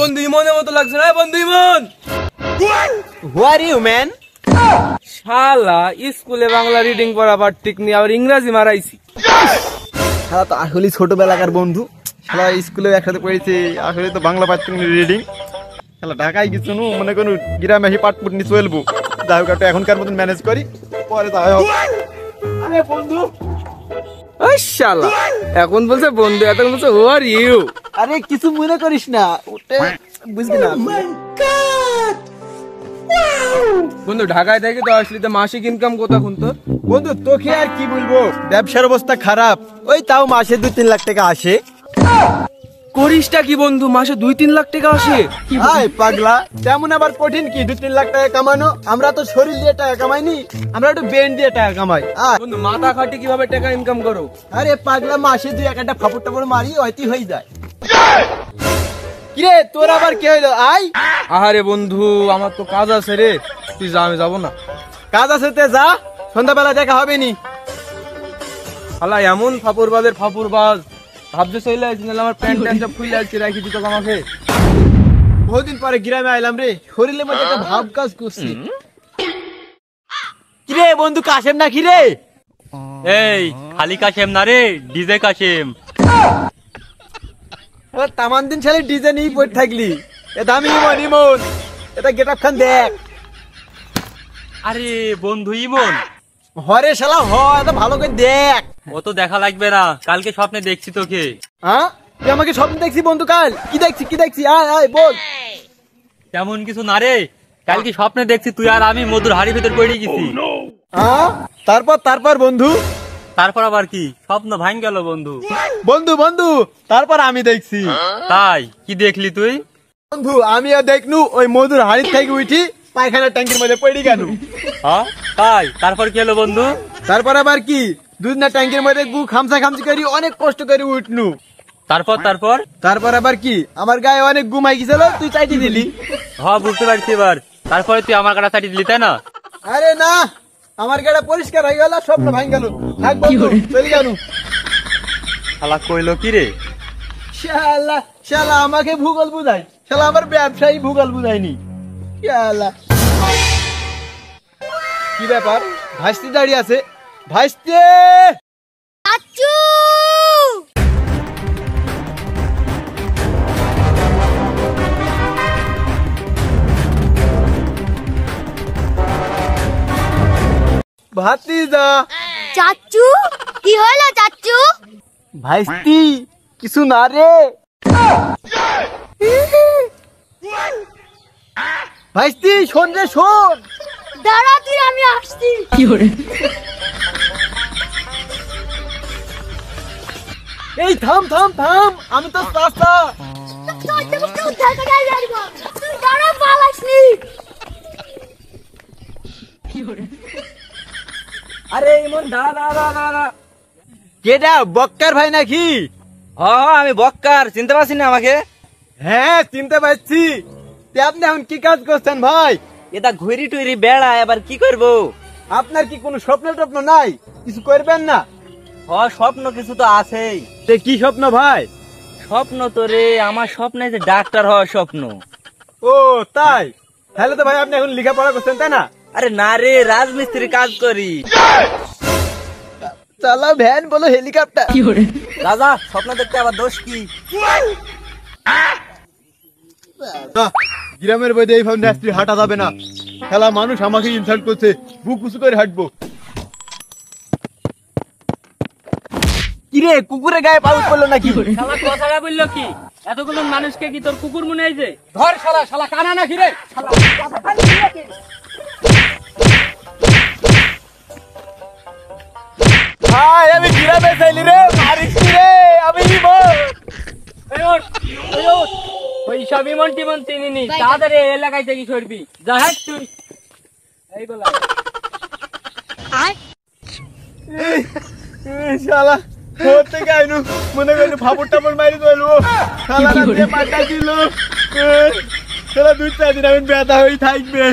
বন্ধু ইমনের মতো লাগছে না বন্ধু ইমন। হু আর ইউ ম্যান? শালা স্কুলে বাংলা রিডিং পড়াবার ঠিক নেই, আবার ইংরাজি মারাইছি। শালা তো আসলে ছোটবেলাকার বন্ধু, শালা স্কুলে একসাথে পড়েছে, আসলে তো বাংলা পাচ্ছি রিডিং। শালা ঢাকায় কিছু নু মনে করুন গ্রামে এসে পাটপুট নিয়ে চলবো, যাই হোক একটা এখনকার মতন ম্যানেজ করি, পরে যাই হোক। আরে বন্ধু শালা এখন বলছে বন্ধু, এখন বলছে হু আর ইউ। আরে কিছু মনে করিস না, ওটা বুঝবি না। বন্ধু ঢাকায় থেকে তো আসলি, তো মাসিক ইনকাম কত এখন তোর? বন্ধু তোকে আর কি বলবো, ব্যবসার অবস্থা খারাপ, ওই তাও মাসে 2-3 লাখ টাকা আসে। করিসটা কি বন্ধু, মাসে 2-3 লাখ টাকা আসে? আয় পাগলা, তেমন আবার কঠিন কি 2-3 লাখ টাকা কামানো? আমরা তো শরীর দিয়ে টাকা কামাইনি, আমরা একটু ব্রেন দিয়ে টাকা কামাই। বন্ধু মাথা খাটি কিভাবে টাকা ইনকাম করো? আরে পাগলা, মাসে 2-1টা ফাপড় টাপড় মারি, হয়তো হয়ে যায়। কিরে তোর আবার কি হইলো? আয়। আরে বন্ধু আমার তো কাজ আছে রে, তুই যা, আমি যাবো না। কাজ আছে তে যা, সন্ধ্যাবেলা দেখা হবে নি। শালা এমন ফাপুরবাজের ফাপুরবাজ, ভাবতে চলে আসছি, নাহলে আমার প্যান্ট ট্যান্ট সব খুলে আসছি, রাখি দিত আমাকে। বহুদিন পরে গ্রামে আইলাম রে, শরীরের মধ্যে একটা ভাব কাজ করছি। কিরে বন্ধু কাশেম না কিরে? এই খালি কাশেম না রে, ডিজে কাশেম। তামান দিন ছেলে ডিজে নিয়ে পড়ে থাকলি, এ দামি ইমন ইমন, এটা গেট আপ খান দেখ। আরে বন্ধু ইমন? হরে শালা হ, এটা ভালো করে দেখ। ও তো দেখা লাগবে না, কালকে স্বপ্নে দেখছি তোকে। হ্যাঁ তুই আমাকে স্বপ্ন দেখছি বন্ধু? কাল কি দেখছি কি দেখছি? আয় আয় বল। তেমন কিছু না রে, কালকে স্বপ্নে দেখছি তুই আর আমি মধুর হাড়ি ভেতর পড়ে গেছি। হ্যাঁ তারপর তারপর বন্ধু? তারপর আবার কি, স্বপ্ন ভাঙ গেল বন্ধু। বন্ধু বন্ধু তারপর আমি দেখছি। তাই কি দেখলি তুই? বন্ধু আমিও দেখনু, ওই মধুর হাড়ি থেকে উঠি পায়খানা ট্যাঙ্কির মধ্যে পড়ে গেল। হ্যাঁ তাই, তারপর কি হলো বন্ধু? তারপর আবার কি, দুধ না ট্যাঙ্কির মধ্যে গু খামসা খামসি করি অনেক কষ্ট করে উঠনু। তারপর তারপর তারপর আবার কি, আমার গায়ে অনেক ঘুমাই গেছিল, তুই চাইটি দিলি। হ্যাঁ বুঝতে পারছি এবার। তারপরে তুই আমার কাটা চাটি দিলি তাই না? আরে না, আমার গাড়া পরিষ্কার হয়ে গেল, স্বপ্ন ভাঙ গেল। থাক বন্ধু চলে গেল। শালা কইলো কি রে? শালা শালা আমাকে ভূগোল বুঝাই, শালা আমার ব্যবসায়ী ভূগোল বুঝাইনি। শালা কি ব্যাপার, ভাইস্তি দাঁড়িয়ে আছে। ভাইস্তি চাচু, ভাতিজা। চাচু কি হলো চাচু? ভাইস্তি কিছু না রে। ভাইস্তি শোন রে শোন। দাঁড়া তুই, আমি আসছি। এই থাম থাম থাম, আমি তো চাচা। তুই দাঁড়া, পালাসনি। আরে ইমন দাঁড়া দাঁড়া দাঁড়া। কেডা বক্কার ভাই নাকি? হ্যাঁ আমি বক্কার, চিনতে পারছি না আমাকে? হ্যাঁ চিনতে পারছি। আপনি এখন কি কাজ করছেন ভাই? এটা ঘুরি টুরি বেড়া, এবার কি করবো? আপনার কি কোনো স্বপ্ন টপ্ন নাই? কিছু করবেন না? হ্যাঁ স্বপ্ন কিছু তো আছেই। কি স্বপ্ন ভাই? স্বপ্ন তো রে, আমার স্বপ্নে যে ডাক্তার হওয়ার স্বপ্ন। ও তাই, তাহলে তো ভাই আপনি এখন লেখাপড়া করছেন তাই না? আরে না রে, রাজমিস্ত্রি কাজ করি। চালা ভ্যান বলো হেলিকপ্টার। রাজা স্বপ্ন দেখতে আবার দোষ কি? গ্রামের বইতে এই ভাবে রাস্তায় হাঁটা যাবে না, খেলা মানুষ আমাকে ইনসাল্ট করছে, বুক উঁচু করে হাঁটবো। কিরে কুকুরের গায়ে পাউচ পড়লো নাকি? শালা কথাটা বললো কি? এতগুলো মানুষকে কি তোর কুকুর মনে হয়েছে? ধর শালা, শালা কানা নাকি রে? ভাই আমি গ্রামে চাইলি রে, মারিস রে, আমি ওই সব ইমন টিমন চিনিনি, তাড়াতাড়ি এলাকায় থেকে সরবি। যা হ্যাঁ তুই এই বলা। শালা করতে গাইনু মনে করি ফাপড় টাপড় মারি দইলো, শালা রাতে পাটা দিল, শালা 2-4 দিন আমি ব্যথা হয়ে থাকবে।